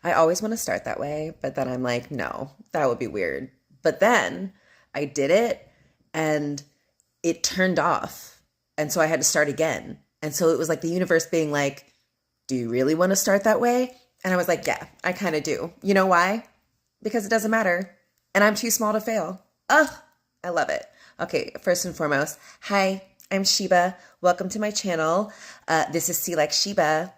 I always want to start that way, but then I'm like, no, that would be weird. But then I did it and it turned off. And so I had to start again. And so it was like the universe being like, do you really want to start that way? And I was like, yeah, I kind of do. You know why? Because it doesn't matter. And I'm too small to fail. Ugh, I love it. Okay, first and foremost, hi, I'm Sheba. Welcome to my channel. This is See Like Sheba.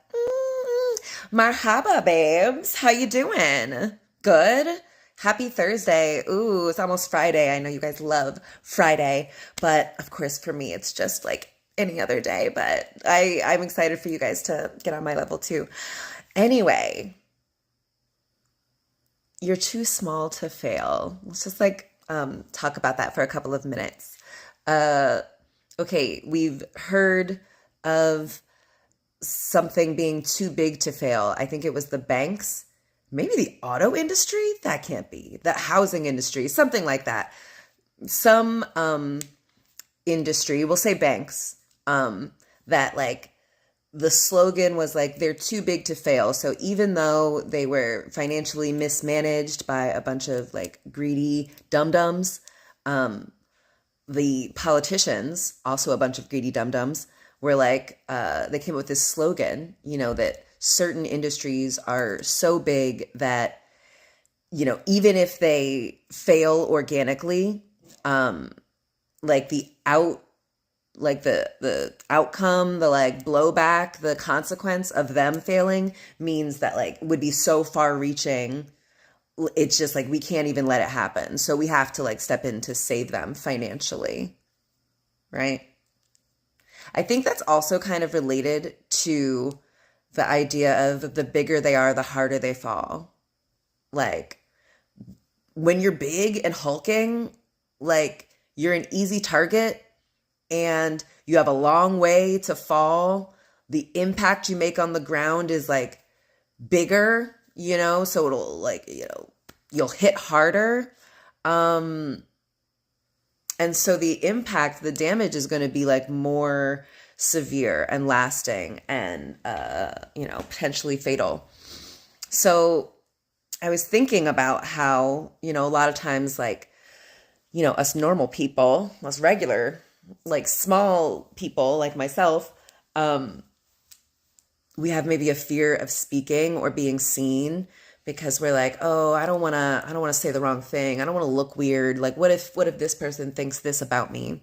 Marhaba, babes. How you doing? Good? Happy Thursday. Ooh, it's almost Friday. I know you guys love Friday, but of course for me, it's just like any other day, but I'm excited for you guys to get on my level too. Anyway, you're too small to fail. Let's just talk about that for a couple of minutes. Okay, we've heard of something being too big to fail. I think it was the banks, maybe the auto industry. That can't be. The housing industry, something like that. Some industry, we'll say banks, that like the slogan was like, they're too big to fail. So even though they were financially mismanaged by a bunch of like greedy dum-dums, the politicians, also a bunch of greedy dum-dums, were like, they came up with this slogan, you know, that certain industries are so big that, you know, even if they fail organically, like the outcome, the like blowback, the consequence of them failing means that like would be so far reaching. It's just like, we can't even let it happen. So we have to like step in to save them financially. Right. I think that's also kind of related to the idea of the bigger they are, the harder they fall. Like when you're big and hulking, like you're an easy target and you have a long way to fall. The impact you make on the ground is like bigger, you know, so it'll like, you know, you'll hit harder. And so the impact, the damage is going to be like more severe and lasting and, you know, potentially fatal. So I was thinking about how, you know, a lot of times like, you know, us normal people, us regular, like small people like myself, we have maybe a fear of speaking or being seen because we're like, oh, I don't want to say the wrong thing. I don't want to look weird. Like, what if this person thinks this about me?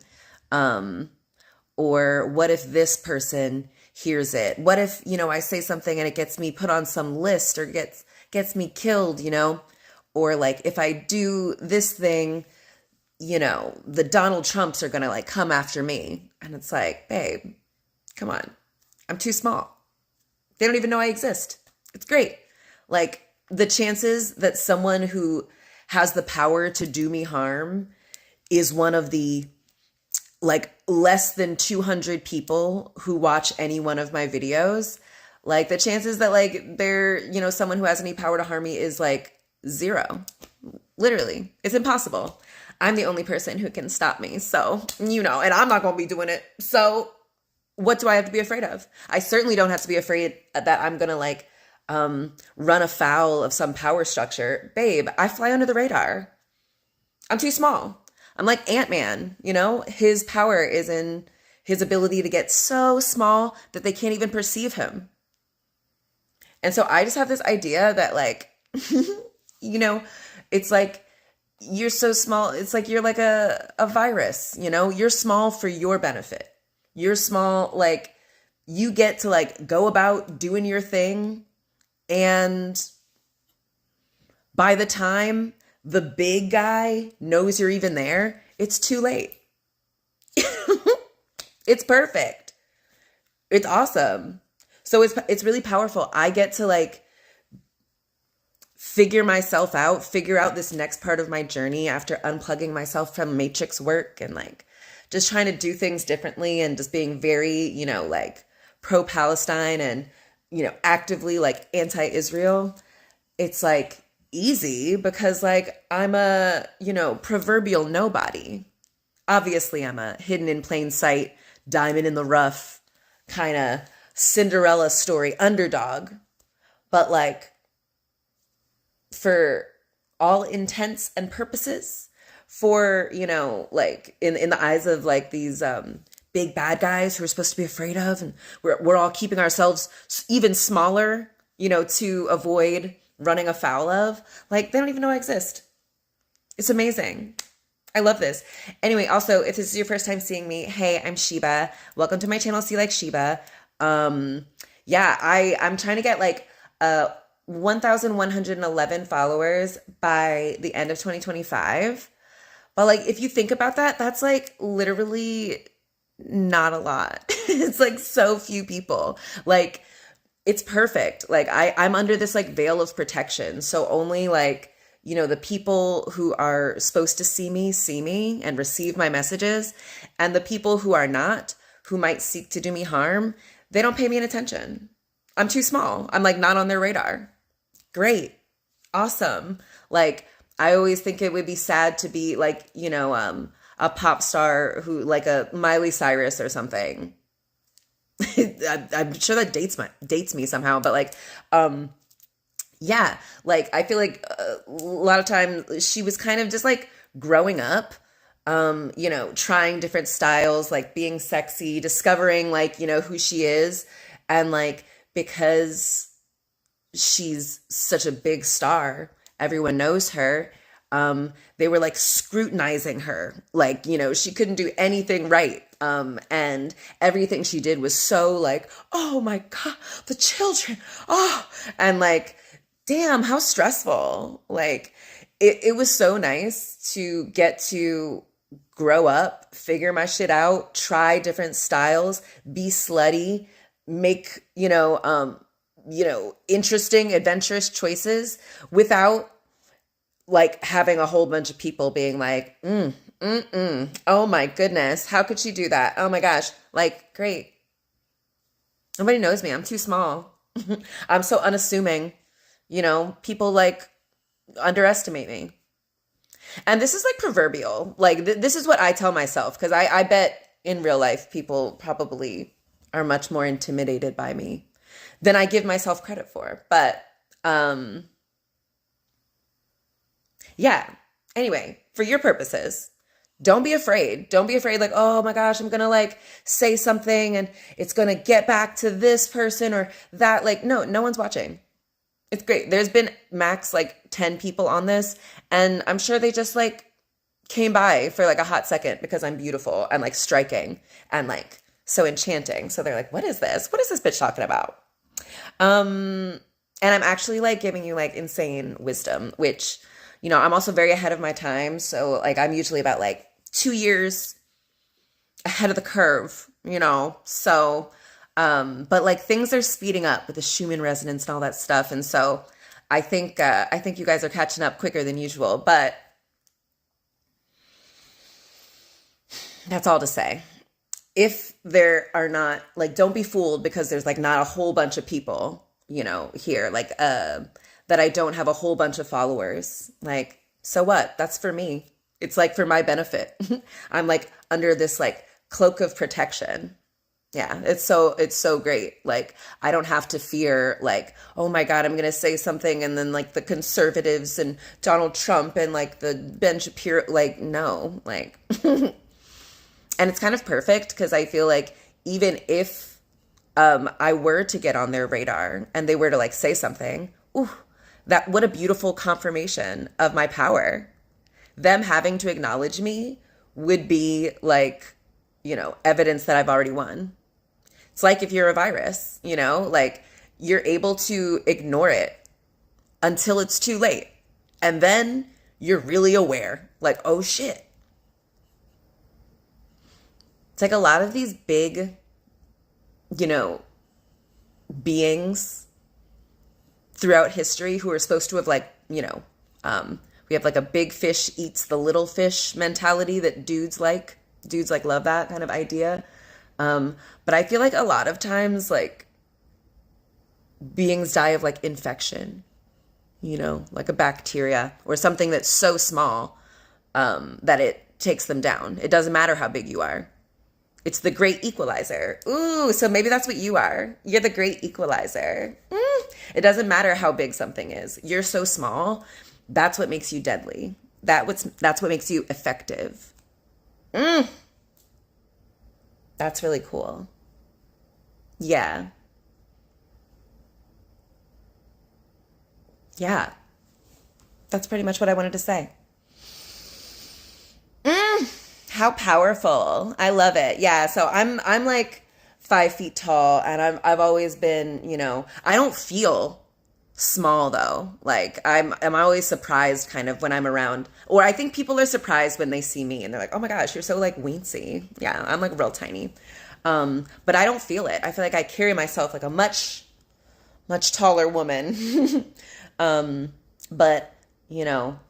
Or what if this person hears it? What if, you know, I say something and it gets me put on some list or gets me killed, you know? Or like, if I do this thing, you know, the Donald Trumps are going to like come after me. And it's like, babe, come on. I'm too small. They don't even know I exist. It's great. Like the chances that someone who has the power to do me harm is one of the like less than 200 people who watch any one of my videos. Like the chances that like they're, you know, someone who has any power to harm me is like zero. Literally. It's impossible. I'm the only person who can stop me. So, you know, and I'm not going to be doing it. So what do I have to be afraid of? I certainly don't have to be afraid that I'm going to like run afoul of some power structure. Babe, I fly under the radar. I'm too small. I'm like Ant-Man, you know? His power is in his ability to get so small that they can't even perceive him. And so I just have this idea that like, you know, it's like, you're so small. It's like you're like a virus, you know? You're small for your benefit. You're small, like you get to like go about doing your thing. And by the time the big guy knows you're even there, it's too late. It's perfect. It's awesome. So it's really powerful. I get to like figure myself out, figure out this next part of my journey after unplugging myself from matrix work and like just trying to do things differently and just being very, you know, like pro-Palestine and, you know, actively like anti-Israel. It's like easy because like I'm a, you know, proverbial nobody. Obviously I'm a hidden in plain sight, diamond in the rough kind of Cinderella story underdog. But like for all intents and purposes, for, like in the eyes of like these big bad guys who we're supposed to be afraid of, and we're all keeping ourselves even smaller, to avoid running afoul of. Like, they don't even know I exist. It's amazing. I love this. Anyway, also, if this is your first time seeing me, hey, I'm Sheba. Welcome to my channel, See Like Sheba. Yeah, I'm trying to get like 1,111 followers by the end of 2025. But like, if you think about that, that's like literally not a lot. It's like so few people. Like, it's perfect. Like, I'm under this like veil of protection. So only like, the people who are supposed to see me and receive my messages, and the people who are not, who might seek to do me harm, they don't pay me any attention. I'm too small. I'm like not on their radar. Great. Awesome. Like, I always think it would be sad to be like, a pop star who, like a Miley Cyrus or something. I'm sure that dates me somehow, but like, yeah, like I feel like a lot of times she was kind of just like growing up, trying different styles, like being sexy, discovering like, who she is. And like, because she's such a big star, everyone knows her. They were like scrutinizing her, like, she couldn't do anything right. And everything she did was so like, oh my God, the children. Oh, and like, damn, how stressful. Like, it was so nice to get to grow up, figure my shit out, try different styles, be slutty, make, interesting, adventurous choices without like having a whole bunch of people being like, oh my goodness, how could she do that? Oh my gosh, like, great. Nobody knows me. I'm too small. I'm so unassuming. People like underestimate me. And this is like proverbial. Like, this is what I tell myself, because I bet in real life people probably are much more intimidated by me than I give myself credit for. But yeah. Anyway, for your purposes, don't be afraid. Don't be afraid like, oh my gosh, I'm going to like say something and it's going to get back to this person or that. Like, no one's watching. It's great. There's been max like 10 people on this, and I'm sure they just like came by for like a hot second because I'm beautiful and like striking and like so enchanting. So they're like, what is this? What is this bitch talking about? And I'm actually like giving you like insane wisdom, which, I'm also very ahead of my time. So like, I'm usually about like 2 years ahead of the curve, so but like things are speeding up with the Schumann resonance and all that stuff. And so I think you guys are catching up quicker than usual, but that's all to say. If there are not, like, don't be fooled because there's like not a whole bunch of people, here, like, that I don't have a whole bunch of followers. Like, so what? That's for me. It's like for my benefit. I'm like under this like cloak of protection. Yeah, it's so great. Like, I don't have to fear like, oh my God, I'm going to say something and then like the conservatives and Donald Trump and like the Ben Shapiro, like, no, like, and it's kind of perfect because I feel like even if I were to get on their radar and they were to like say something, ooh, what a beautiful confirmation of my power. Them having to acknowledge me would be like, evidence that I've already won. It's like if you're a virus, like you're able to ignore it until it's too late. And then you're really aware, like, oh shit. It's like a lot of these big, beings throughout history who are supposed to have like, we have like a big fish eats the little fish mentality that dudes like love that kind of idea. But I feel like a lot of times, like, beings die of like infection, like a bacteria or something that's so small, that it takes them down. It doesn't matter how big you are. It's the great equalizer. Ooh, so maybe that's what you are. You're the great equalizer. It doesn't matter how big something is. You're so small. That's what makes you deadly. That's what makes you effective. That's really cool. Yeah. Yeah. That's pretty much what I wanted to say. How powerful. I love it. Yeah. So I'm like 5 feet tall, and I've always been, I don't feel small though. Like I'm always surprised kind of when I'm around, or I think people are surprised when they see me and they're like, oh my gosh, you're so like weensy. Yeah, I'm like real tiny. But I don't feel it. I feel like I carry myself like a much, much taller woman. But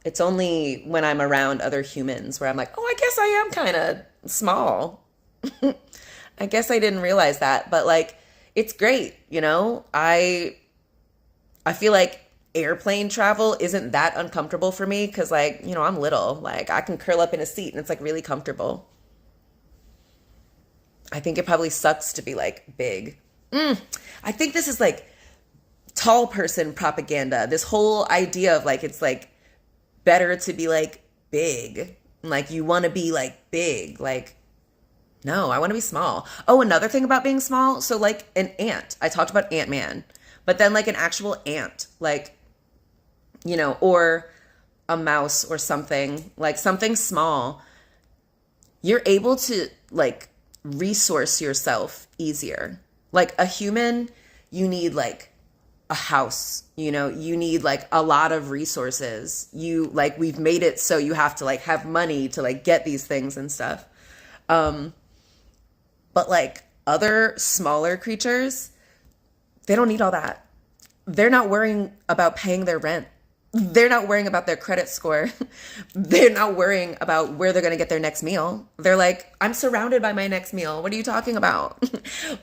it's only when I'm around other humans where I'm like, oh, I guess I am kind of small. I guess I didn't realize that, but like, it's great. I feel like airplane travel isn't that uncomfortable for me because like, I'm little, like I can curl up in a seat and it's like really comfortable. I think it probably sucks to be like big. I think this is like tall person propaganda. This whole idea of like, it's like better to be like big. Like you want to be like big. Like, no, I want to be small. Oh, another thing about being small. So like an ant, I talked about Ant-Man, but then like an actual ant, like, or a mouse or something, like something small, you're able to like resource yourself easier. Like a human, you need like a house, you need like a lot of resources. We've made it so you have to like have money to like get these things and stuff. But like other smaller creatures, they don't need all that. They're not worrying about paying their rent. They're not worrying about their credit score. They're not worrying about where they're going to get their next meal. They're like, I'm surrounded by my next meal. What are you talking about?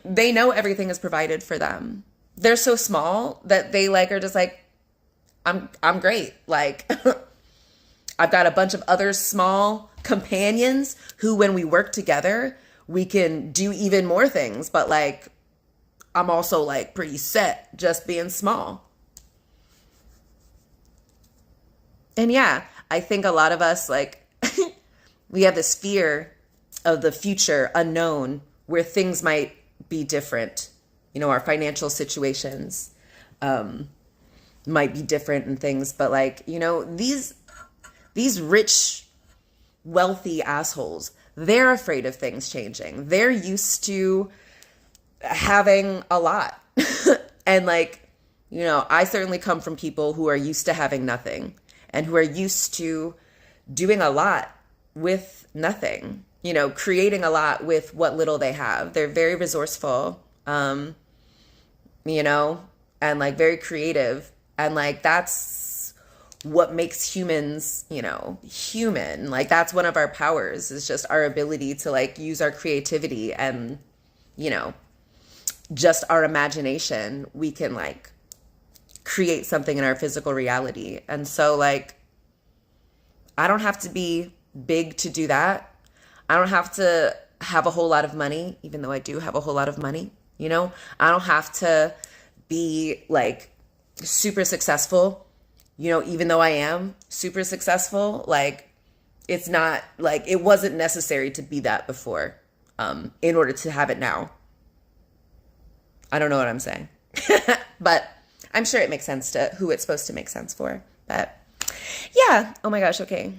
They know everything is provided for them. They're so small that they like are just like, I'm great. Like I've got a bunch of other small companions who, when we work together, we can do even more things. But like, I'm also like pretty set just being small. And yeah, I think a lot of us like, we have this fear of the future unknown where things might be different. Our financial situations might be different and things, but like, these rich, wealthy assholes, they're afraid of things changing. They're used to having a lot. And like, I certainly come from people who are used to having nothing and who are used to doing a lot with nothing, creating a lot with what little they have. They're very resourceful, and like very creative. And like, that's what makes humans, human. Like that's one of our powers, is just our ability to like use our creativity and, just our imagination. We can like create something in our physical reality. And so like, I don't have to be big to do that. I don't have to have a whole lot of money, even though I do have a whole lot of money. I don't have to be like super successful, even though I am super successful. Like it's not like, it wasn't necessary to be that before, in order to have it now. I don't know what I'm saying, but I'm sure it makes sense to who it's supposed to make sense for. But yeah. Oh my gosh. Okay.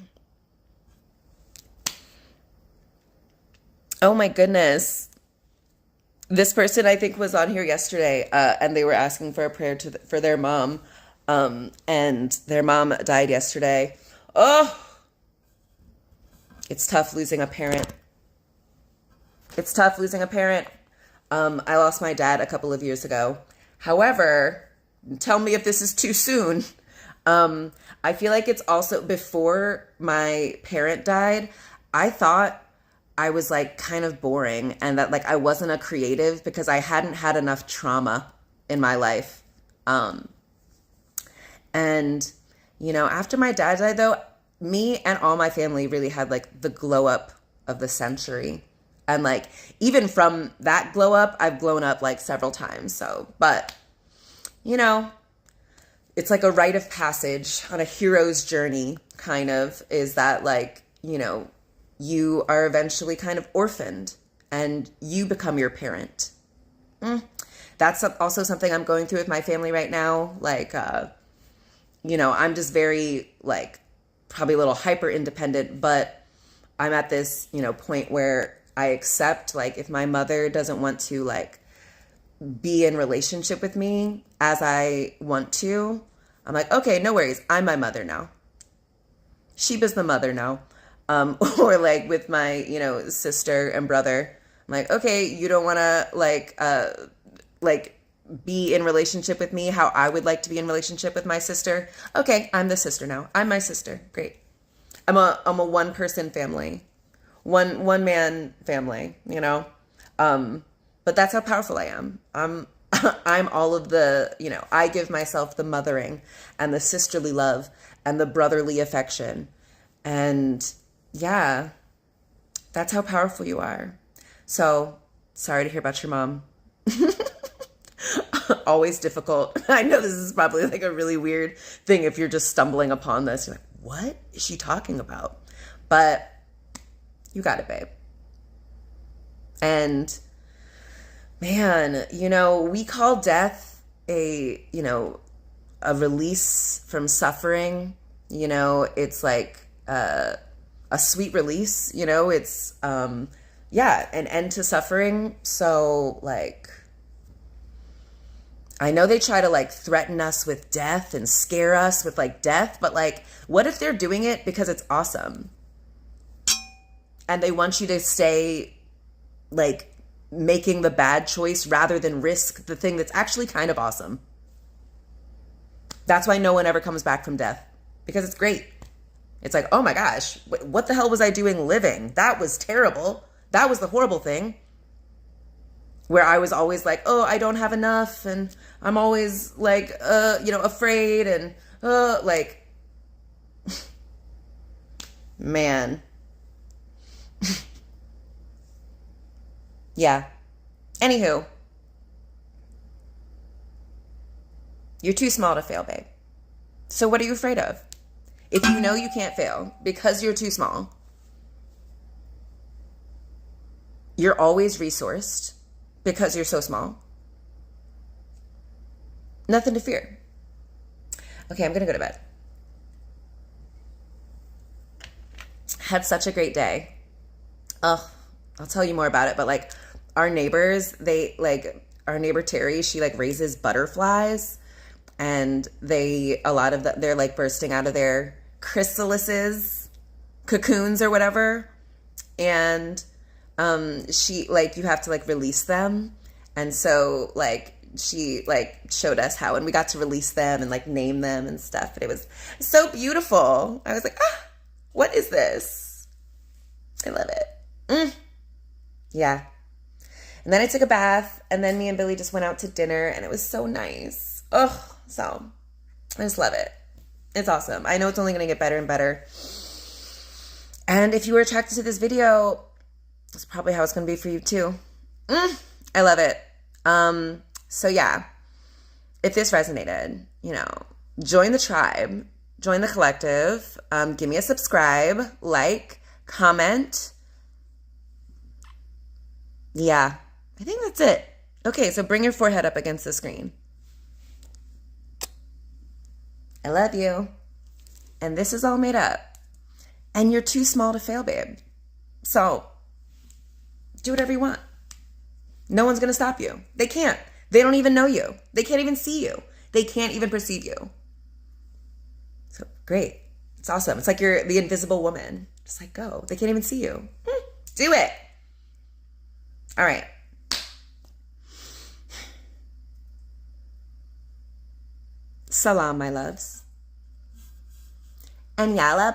Oh my goodness. This person I think was on here yesterday, and they were asking for a prayer for their mom, and their mom died yesterday. Oh, it's tough losing a parent. It's tough losing a parent. I lost my dad a couple of years ago. However, tell me if this is too soon. I feel like it's also, before my parent died, I thought I was like kind of boring and that like I wasn't a creative because I hadn't had enough trauma in my life. And after my dad died though, me and all my family really had like the glow up of the century. And like, even from that glow up, I've blown up like several times. So, but it's like a rite of passage on a hero's journey, kind of, is that like, you know, you are eventually kind of orphaned and you become your parent. That's also something I'm going through with my family right now. Like, you know, I'm just very like probably a little hyper independent, but I'm at this, you know, point where I accept, like, if my mother doesn't want to like be in relationship with me as I want to, I'm like, okay, no worries. I'm my mother now. Sheba's the mother now. Or like with my, you know, sister and brother, I'm like, okay, you don't want to like be in relationship with me how I would like to be in relationship with my sister. Okay, I'm the sister now. I'm my sister. Great. I'm a one person family, one man family, you know? But that's how powerful I am. I'm all of the, you know, I give myself the mothering and the sisterly love and the brotherly affection. And yeah, that's how powerful you are. So sorry to hear about your mom. Always difficult. I know this is probably like a really weird thing if you're just stumbling upon this. You're like, what is she talking about? But you got it, babe. And man, you know, we call death a, you know, a release from suffering. You know, it's like a sweet release, you know, it's, yeah, an end to suffering. So like, I know they try to like threaten us with death and scare us with like death, but like, what if they're doing it because it's awesome? And they want you to stay like making the bad choice rather than risk the thing that's actually kind of awesome. That's why no one ever comes back from death, because it's great. It's like, oh my gosh, what the hell was I doing living? That was terrible. That was the horrible thing. Where I was always like, oh, I don't have enough. And I'm always like, you know, afraid and like, man. Yeah. Anywho, you're too small to fail, babe. So what are you afraid of? If you know you can't fail because you're too small, you're always resourced because you're so small. Nothing to fear. Okay, I'm going to go to bed. Had such a great day. Oh, I'll tell you more about it, but like our neighbors, our neighbor Terry, she like raises butterflies, and they're like bursting out of their chrysalises, cocoons or whatever. And she like, you have to like release them. And so like she like showed us how, and we got to release them and like name them and stuff. And it was so beautiful. I was like, what is this? I love it. Yeah. And then I took a bath, and then me and Billy just went out to dinner, and it was so nice. So I just love it. It's awesome. I know it's only going to get better and better. And if you were attracted to this video, that's probably how it's going to be for you too. I love it. So yeah, if this resonated, you know, join the tribe, join the collective, give me a subscribe, like, comment. Yeah, I think that's it. Okay, so bring your forehead up against the screen. I love you. And this is all made up. And you're too small to fail, babe. So do whatever you want. No one's going to stop you. They can't. They don't even know you. They can't even see you. They can't even perceive you. So great. It's awesome. It's like you're the invisible woman. Just like go. They can't even see you. Do it. All right. Salam, my loves. And yalla